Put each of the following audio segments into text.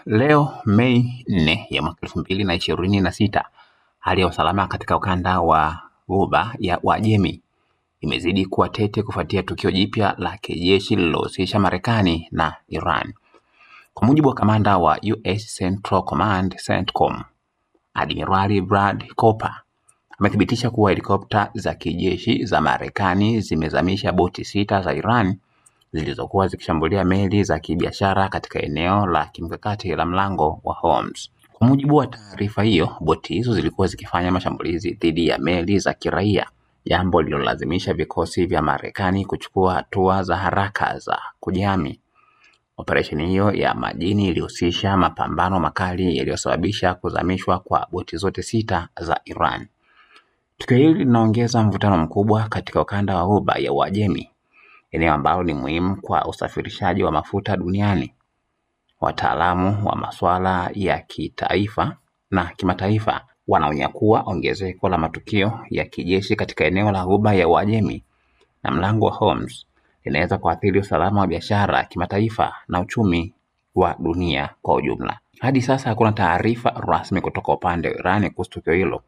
Leo Mei 4 ya mwaka 2026, hali ya usalama katika ukanda wa Ghuba ya Uajemi imezidi kuwa tete kufuatia tukio jipya la kijeshi lililohusisha Marekani na Iran. Kwa mujibu wa kamanda wa US Central Command CENTCOM, Admirali Brad Cooper amethibitisha kuwa helikopta za kijeshi za Marekani zimezamisha boti 6 za Iran zilizokuwa zikishambulia meli za kibiashara katika eneo la kimkakati la mlango wa Hormuz. Kwa mujibu wa taarifa hiyo, boti hizo zilikuwa zikifanya mashambulizi dhidi ya meli za kiraia, jambo lililolazimisha vikosi vya Marekani kuchukua hatua za haraka za kujihami. Operesheni hiyo ya majini ilihusisha mapambano makali yaliyosababisha kuzamishwa kwa boti zote 6 za Iran. Tukio hili linaongeza mvutano mkubwa katika ukanda wa Ghuba ya Uajemi, eneo ambalo ni muhimu kwa usafirishaji wa mafuta duniani. Wataalamu wa masuala ya kitaifa na kimataifa wanaonya kuwa ongezeko la matukio ya kijeshi katika eneo la Ghuba ya Uajemi na mlango wa Hormuz linaweza kuathiri usalama wa biashara kimataifa na uchumi wa dunia kwa ujumla. Hadi sasa hakuna taarifa rasmi kutoka upande wa Iran kuhusu tukio hilo,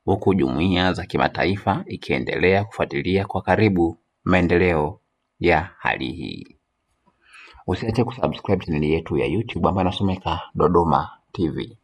huku jumuiya za kimataifa ikiendelea kufuatilia kwa karibu maendeleo ya hali hii. Usiache kusubscribe channel yetu ya YouTube ambayo inasomeka Dodoma TV.